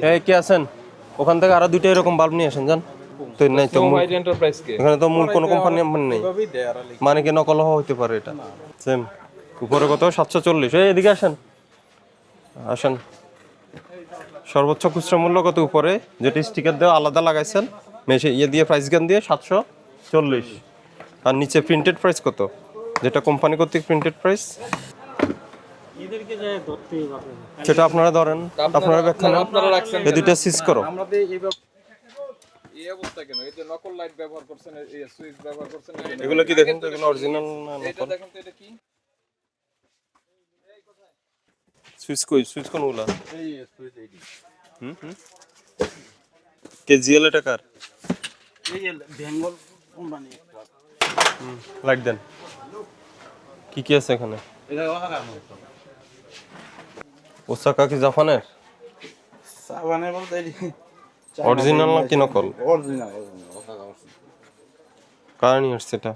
এই কে আছেন ওখান থেকে আরো দুইটা এরকম বাল্ব নিয়ে আসেন যান। তো নাই তো এখানে তো মূল কোনো কোম্পানি নেই, মানে কি নকল হওয়া হতে পারে এটা। সেম উপরে কত 740। এদিকে আসেন আসেন। সর্বোচ্চ খুচরা মূল্য কত উপরে, যেটা স্টিকার দেওয়া আলাদা লাগাইছেন মেশে ইয়ে দিয়ে প্রাইস গান দিয়ে 740। আর নিচে প্রিন্টেড প্রাইস কত, যেটা কোম্পানি কর্তৃক প্রিন্টেড প্রাইস, সেটা আপনারা ধরেন, আপনারা ব্যাখ্যা নেন। এই দুইটা সিজ করো। এগুলো কি দেখেন তো, এগুলো অরিজিনাল না নকল? সুইচ কই, সুইচ কোনগুলা? কেজিএল এটা কার? বেঙ্গল কোম্পানি। লাইট দেন। কি কি আছে এখানে? ওসাকা কি জাপানের? জাপানের বলতে অরিজিনাল না কি নকল? অরিজিনাল। কার নিয়ে আসছে এটা?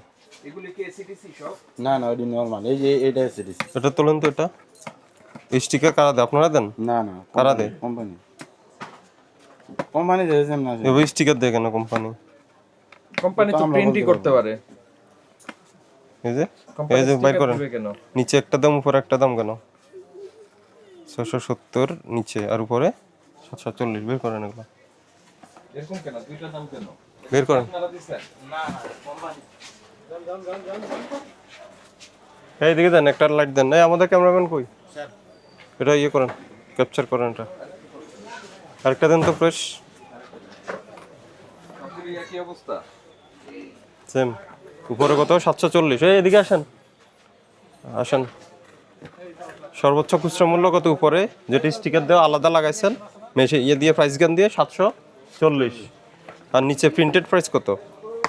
এগুলো কি এসিডিসি সব? না না, ওটা নরমাল। এই যে এটা এসিডিসি। এটা তোলেন তো। এটা স্টিকার কারা দেয়, আপনারা দেন? না না, কারা দেয়? কোম্পানি। কোম্পানি দিয়েছেন না? এভাবে স্টিকার দেয় কেন কোম্পানি? কোম্পানি তো প্রিন্টই করতে পারে। এই যে বাই করেন, নিচে একটা দাম উপরে একটা দাম কেন? 670 নিচে আর উপরে 740। বের করেন এগুলো, এরকম কেন দুইটা দাম কেন বের করেন। আপনারা দিছেন? না না, কোম্পানি। এই দিকে দেন, একটা লাইট দেন। এই আমাদের ক্যামেরাম্যান কই? স্যার এটা ইয়ে করেন, ক্যাপচার করেন এটা। আরেকটা দেন তো ফ্রেশ। সবগুলি একই অবস্থা। সেম উপরে কত 740। এদিকে আসেন আসেন। সর্বোচ্চ খুচরা মূল্য কত উপরে, যেটা স্টিকার দেওয়া আলাদা লাগাইছেন মেশে ইয়ে দিয়ে প্রাইস গান দিয়ে 740। আর নিচে প্রিন্টেড প্রাইস কত,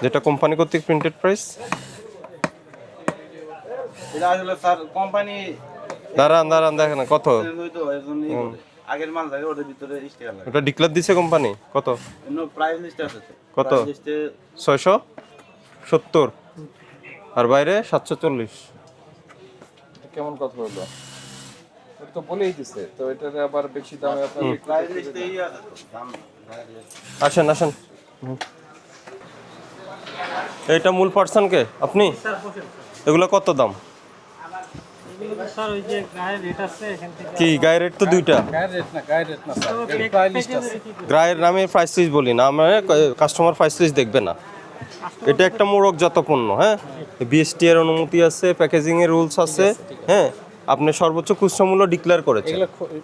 যেটা কোম্পানি কর্তৃক প্রিন্টেড প্রাইস? এটা আসলে স্যার কোম্পানি দাঁড়ান দাঁড়ান, দেখেন কত। হয়তো এজন্যই করে। আগের মাল থাকে ওটার ভিতরে স্টিকার লাগে। ওটা ডিক্লেয়ার দিছে কোম্পানি কত? নো প্রাইস লিস্ট আছে। কত? প্রাইস লিস্টে 670 আর বাইরে 740। কেমন কথা হলো? ওটা তো বলেই দিছে, তো এটারে আবার বেশি দামে আপনারা বিক্রি প্রাইস করতে লিস্টেই দিবেন। আছে তো দাম। আসেন আসেন। এইটা মূল পার্সন কে আপনি? এগুলো কত দাম? স্যার ওই যে গায়ের রেট আছে এখান থেকে কি গায়ের রেট তো দুইটা। গায়ের রেট না, গায়ের রেট না স্যার, এর প্রাইস লিস্ট আছে। গায়ের নামে প্রাইস লিস্ট বলি না আমরা, কাস্টমার প্রাইস লিস্ট দেখবে না। এটা একটা মোড়কজাত পণ্য, হ্যাঁ, বিএসটি এর অনুমতি আছে, প্যাকেজিং এর রুলস আছে, হ্যাঁ। আপনি সর্বোচ্চ খুচরা মূল্য ডিক্লেয়ার করেছেন,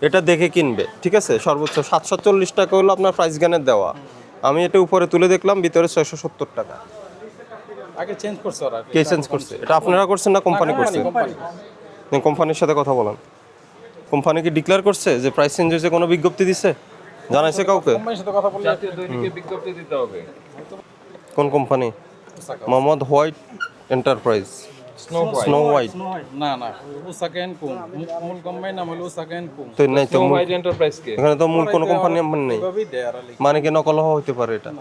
এটা দেখে কিনবে, ঠিক আছে। সর্বোচ্চ 740 টাকা হলো আপনার প্রাইস গানের দেওয়া। আমি এটা উপরে তুলে দেখলাম ভিতরে 670 টাকা। আগে চেঞ্জ করছে ওরা। কে চেঞ্জ করছে? এটা আপনারা করছেন না কোম্পানি করছে? কোম্পানি। কোম্পানির সাথে কথা বলেন। কোম্পানি কি ডিক্লেয়ার করছে যে প্রাইস চেঞ্জ হয়েছে, কোনো বিজ্ঞপ্তি দিচ্ছে, জানাইছে কাউকে? কোম্পানির সাথে কথা বললে জাতীয় দৈনিকে বিজ্ঞপ্তি দিতে হবে। কোন company? Mohammad white enterprise, snow white. না না, ওসাকা এন্ড কোং মূল কোম্পানি নাম হলো ওসাকা এন্ড কোং। তো নাই তো স্নো হোয়াইট এন্টারপ্রাইজ কে? এখানে তো মূল কোনো কোম্পানি নেই, এভাবেই দেয় আর লিখে। মানে কি নকল হওয়া হতে পারে এটা।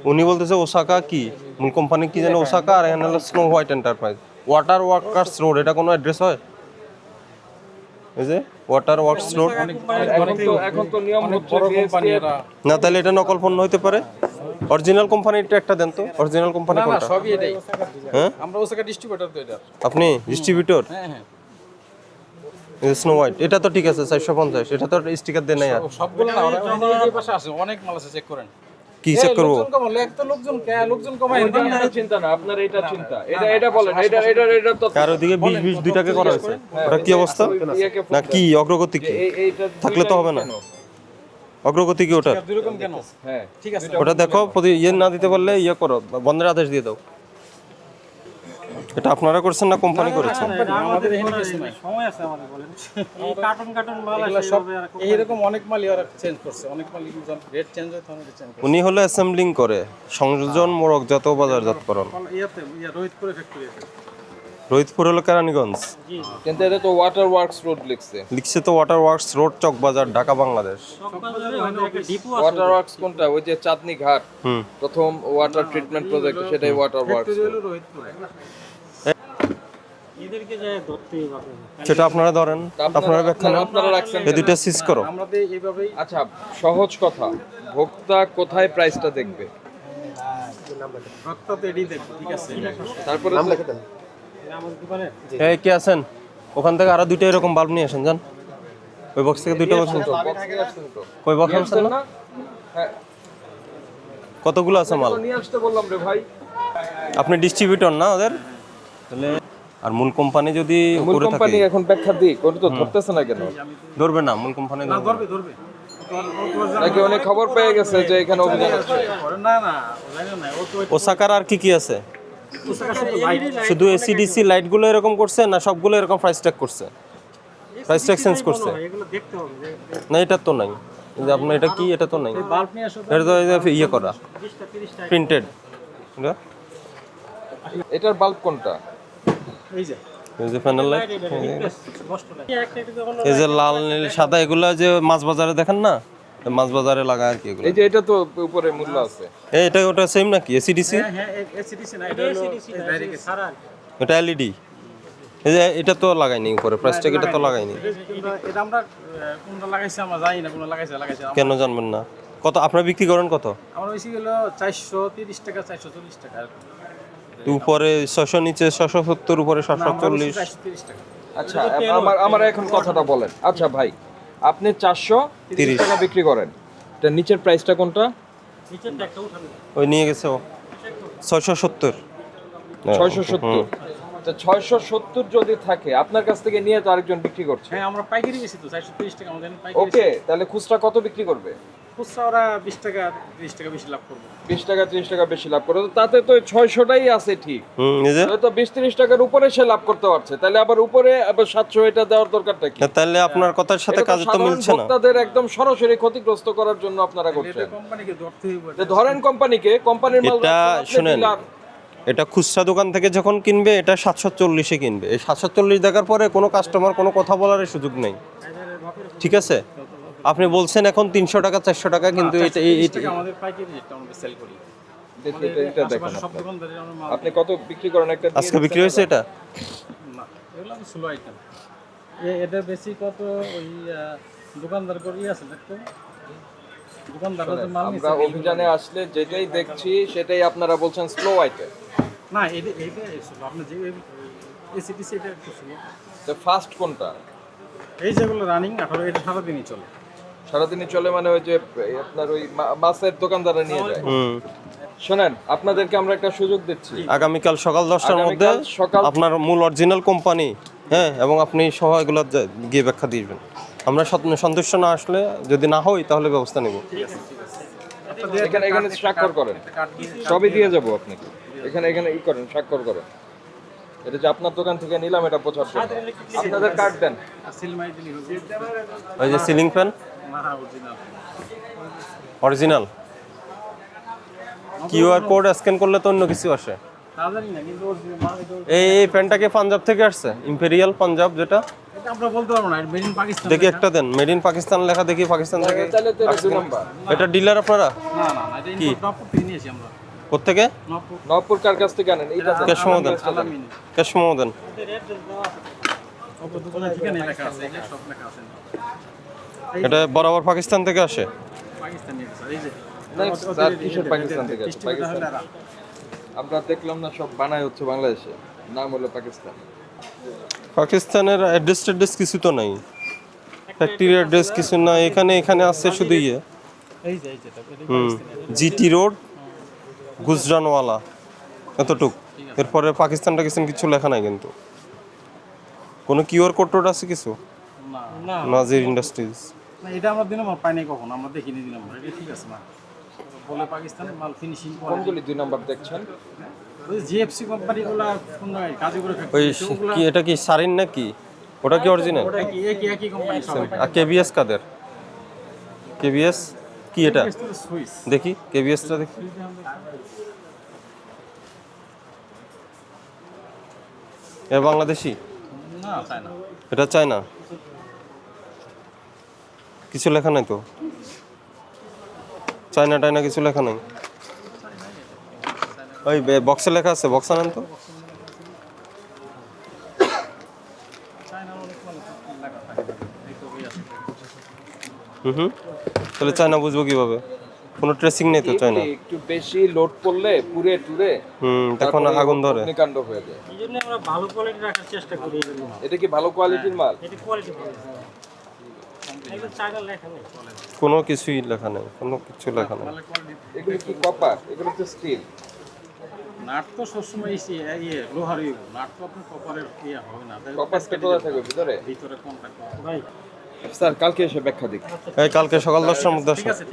উনি বলতেছে ওসাকা কি মূল কোম্পানি কি জানে, ওসাকা, আর এখানে হলো snow white enterprise. Water workers road, এটা কোনো অ্যাড্রেস হয়? এই যে ওয়াটার ওয়ার্কস রোড। এখন তো নিয়ম হচ্ছে কোম্পানি এরা। না তাহলে এটা নকল পণ্য হতে পারে। অরিজিনাল কোম্পানিটা একটা দেন তো, অরিজিনাল কোম্পানি না না, কোনটা? সবই এটাই। হ্যাঁ আমরা ওসাকা ডিস্ট্রিবিউটর তো এটা। আপনি ডিস্ট্রিবিউটর? হ্যাঁ হ্যাঁ, স্নো হোয়াইট এটা তো ঠিক আছে 450, এটা তো স্টিকার দেয় নাই। আর সবগুলো না, ওরা এই পাশে আছে, অনেক মাল আছে, চেক করেন। কি চেক করবো? লোকজন কমালে এক তো লোকজন কমায় না, চিন্তা না আপনার, এটা চিন্তা। এটা বলেন, এটা তো আর ওদিকে 20 2 টাকা করা হয়েছে, ওটা কি অবস্থা? না কি অগ্রগতি কি এইটা থাকলে তো হবে না? অগ্রগতি কি ওটা? দুই রকম কেন? হ্যাঁ ঠিক আছে, ওটা দেখো, ইয়ে না দিতে পারলে ইয়ে করো, বন্ধের আদেশ দিয়ে দাও। এটা আপনারা করছেন না কোম্পানি করেছে? আমাদের এখানে কিছু নাই। সময় আছে আমাদের বলেন। এই কার্টুন মাল এগুলা আছে সব এভাবে আর এইরকম অনেক মালই ওরা চেঞ্জ করছে, অনেক মাল রেট চেঞ্জ হয় তখন এটা চেঞ্জ করছে। উনি হলো অ্যাসেম্বলিং করে, সংযোজন, মোড়কজাত ও বাজারজাতকরণ। রোহিতপুরে ফ্যাক্টরি আছে। রোহিতপুর হলো কেরানীগঞ্জ, কিন্তু এটা তো ওয়াটার ওয়ার্কস রোড লিখছে। লিখছে তো water works road, Chawkbazar, Dhaka, Bangladesh. চকবাজারে হয়তো একটা ডিপো আছে। ওয়াটার ওয়ার্কস কোনটা? ওই যে চাঁদনী ঘাট হুম। প্রথম ওয়াটার ট্রিটমেন্ট প্রজেক্ট, সেটাই ওয়াটার ওয়ার্কস। রোহিতপুরে। এদেরকে যে ধরতেই হবে। সেটা আপনারা ধরেন, আপনারা ব্যাখ্যা নেন। আপনারা রাখছেন এই দুইটা সিজ করো। আচ্ছা, সহজ কথা, ভোক্তা কোথায় প্রাইসটা দেখবে? তারপরে আমাদের দোকানে এই কে আছেন ওখান থেকে আরো দুইটা এরকম বাল্ব নিয়ে আসেন, যান ওই বক্স থেকে দুইটা বক্স কই বক্স আনছেন না? হ্যাঁ, কতগুলো আছে মাল? নিয়ে আসতে বললাম রে ভাই। আপনি ডিস্ট্রিবিউটর না ওদের? তাহলে আর মূল কোম্পানি যদি মূল করে কোম্পানি থাকে এখন ব্যাখ্যা দিক, ওটা তো ধরতেছে না কেন? ধরবে না মূল কোম্পানি ধরবে। নাকি অনেক খবর পেয়ে গেছে যে এখানে অভিযান আছে? ওসাকার আর কি কি আছে? শুধু এসিডিসি লাইটগুলো এরকম করছে না সবগুলো এরকম প্রাইস ট্যাগ করছে? প্রাইস ট্যাগ চেঞ্জ করছে এগুলো দেখতে হবে যে না? এটা তো নাই। এই যে আপনার এটা কি, এটা তো নাই। বাল্ব নিয়ে আসো এটা তো এই যে ইয়ে করা 20টা 30টা প্রিন্টেড। এটার বাল্ব কোনটা? এই যে এই যে প্যানেল লাইট, কষ্টটা একটা একটা যখন এই যে লাল নীল সাদা, এগুলা যে মাছ বাজারে দেখেন না, মাছ বাজারে লাগায় আর কি এগুলো। এই যে এটা তো উপরে মূল্য আছে। এটা ওটা সেম নাকি এসিডিসি? হ্যাঁ এসিডিসি না, এটা হলো ডাইরেক্ট সারা এটা এলইডি। এই যে এটা তো লাগাইনি উপরে প্রাইস ট্যাগ, এটা তো লাগাইনি। এটা আমরা কোনটা লাগাইছি আমরা জানি না, কোনটা লাগাইছে কেন জানবেন না? কত আপনারা বিক্রি করেন কত? আমরা বেশি হলো 430 টাকা 440 টাকা উপরে 600, নিচে 670, উপরে 740। 430 টাকা। আচ্ছা, আমার এখন কথাটা বলেন। আচ্ছা ভাই, আপনি 430 টাকা বিক্রি করেন, এটা নিচের প্রাইসটা কোনটা? নিচের একটা উঠানো ওই নিয়ে গেছে ও 670। 670। তো 670 যদি থাকে আপনার কাছ থেকে নিয়ে তো আরেকজন বিক্রি করছে। হ্যাঁ আমরা পাইকারি বেশি তো 430 টাকা আমাদের পাইকারি। ওকে, তাহলে খুচরা কত বিক্রি করবে? খুচরা ওরা 20 টাকা 30 টাকা বেশি লাভ করবে। 20 টাকা 30 টাকা বেশি লাভ করে, তো তাতে তো 600টাই আছে ঠিক। এই যে তাহলে তো 20-30 টাকার উপরে সে লাভ করতে পারছে, তাহলে আবার উপরে আবার 700 এটা দেওয়ার দরকারটা কি? তাহলে আপনার কথার সাথে এটা তো কাজ তো সাধারণ মিলছে না। ভোক্তাদের একদম সরাসরি ক্ষতিগ্রস্ত করার জন্য আপনারা করছেন। কোম্পানিকে ধরতে হবে। যে ধরেন কোম্পানিকে, কোম্পানির মাল এটা রাখছেন আপনি শুনেন, dealer। এটা খুচরা দোকান থেকে যখন কিনবে এটা 740-এ কিনবে। এই 740 দেখার পরে কোনো কাস্টমার কোনো কথা বলার সুযোগ নেই, ঠিক আছে? আপনি বলছেন এখন 300 টাকা 400 টাকা, কিন্তু এটা আমাদের পাইকারি রেটটা আমরা সেল করি। দেখি এটা দেখেন সব আপনি। দোকানদারের আমরা মাল আপনি কত বিক্রি করেন একটা দিয়ে আজকে বিক্রি হয়েছে এটা? না, এগুলো তো স্লো আইটেম। এটা বেশি কত ওই দোকানদার করি আছে দেখতো, দোকানদাররা তো মাল আমরা নিচ্ছে। অভিযানে আসলে যেটাই দেখছি সেটাই আপনারা বলছেন স্লো আইটেম। না এটা স্লো, আপনি যে এসিটিসি এটা একটু স্লো। তো ফাস্ট কোনটা? এই যেগুলো রানিং 18 এটা সারাদিনই চলে। সারাদিনই চলে মানে ওই যে আপনার ওই মাছের দোকানদাররা নিয়ে যায়। শোনেন, আপনাদেরকে আমরা একটা সুযোগ দিচ্ছি। আগামীকাল সকাল 10টার মধ্যে আগামীকাল সকাল আপনার মূল অরিজিনাল কোম্পানি, হ্যাঁ, এবং আপনি সহ এগুলো গিয়ে ব্যাখ্যা দিবেন। আমরা সন্তুষ্ট না আসলে, যদি না হই তাহলে ব্যবস্থা নেব। এখানে স্বাক্ষর করেন, সবই দিয়ে যাবো আপনাকে। এখানে ই করেন, স্বাক্ষর করেন। এটা যে আপনার দোকান থেকে নিলাম এটা বোঝার জন্য। আপনাদের কার্ড দেন। সিল মাই দিলি হবে। ওই যে সিলিং ফ্যান না original. Original, QR code scan করলে তো অন্য কিছু আসে। তাড়াতাড়ি না, কিন্তু অরিজিনাল এই প্যান্টটাকে পাঞ্জাব থেকে আসছে, ইম্পেরিয়াল পাঞ্জাব যেটা। এটা আমরা বলতে পারবো না, এটা মেড ইন পাকিস্তান। দেখি একটা দেন, মেড ইন পাকিস্তান লেখা, দেখি পাকিস্তান থেকে। তাহলে তো এটা 2 নাম্বার। এটা ডিলার আপনারা? না না না, এটা ইম্পোর্ট নপুর থেকে নিয়েছি আমরা। কোত্থেকে? নপুর নবপুর কার কাছ থেকে আনেন? এইটা দেন। ক্যাশ মেমো দেন, আলামিন। ক্যাশ মেমো দেন। এদের রেট দেওয়া আছে। নপুর দোকানে ঠিকানা লেখা আছে, এগুলো সব লেখা আছে। এটা বরাবর পাকিস্তান থেকে আসে। পাকিস্তানি স্যার, এই যে Next, স্যার কিসের পাকিস্তান থেকে আসে? পাকিস্তান আমরা দেখলাম না সব বানায় হচ্ছে বাংলাদেশে, নাম হলো পাকিস্তান। পাকিস্তানের অ্যাড্রেস কিছু তো নাই, ফ্যাক্টরি অ্যাড্রেস কিছু না। এখানে আছে শুধু ইয়ে এই যে এটা জিটি রোড গুজরানওয়ালা, এতটুক। এরপরে পাকিস্তানটা কিছু লেখা নাই, কিন্তু কোনো কিউআর কোড টোড আছে কিছু? না না নাজির ইন্ডাস্ট্রিজ। না, এটা আমরা দিলাম পাই নাই কখন, আমরা দেখিনি দিলাম। এটা ঠিক আছে না, বলে পাকিস্তানের মাল ফিনিশিং করে। কোনগুলি 2 নাম্বার দেখছেন? ওই জিএফসি কোম্পানিগুলো কোন জায়গায় কাজ করে ওই ফ্যাক্টরি, কি, এটা কি সারিন নাকি? ওটা কি অরিজিনাল? ওটা কি একই কোম্পানি সবাই। আর কেবিএস কাদের? কেবিএস কি এটা? সুইস দেখি কেবিএসটা দেখি। এ বাংলাদেশি? না চাই না। এটা চায়না? কিছু লেখা নাই তো, চায়না টাইনা কিছু লেখা নাই। ওই বক্সে লেখা আছে, বক্স আনেন তো। হুম তাহলে চায়না বুঝবো কিভাবে? কোনো ট্রেসিং নেই তো চায়না। একটু বেশি লোড করলে পুরে টুরে তখন আগুন ধরে। অগ্নিকাণ্ড হয়ে যায়। এই জন্য আমরা ভালো কোয়ালিটি রাখার চেষ্টা করি এগুলো। এটা কি ভালো কোয়ালিটির মাল? এটা কোয়ালিটি ভালো। এগুলো চায়না লেখা নেই। কোনো কিছুই লেখা নেই, কোনো কিছু লেখা নেই। ভালো কোয়ালিটি। এগুলো কি কপার? এগুলো তো স্টিল। নাট তো সবসময় লোহারই, নাট তো আপনার কপারের হবে না। কপারটা কোথা থাকবে ভিতরে? ভিতরে কন্টাক্ট ভাই। স্যার কালকে এসে ব্যাখ্যা দিন। এই কালকে সকাল 10টার মধ্যে আসো। ঠিক আছে।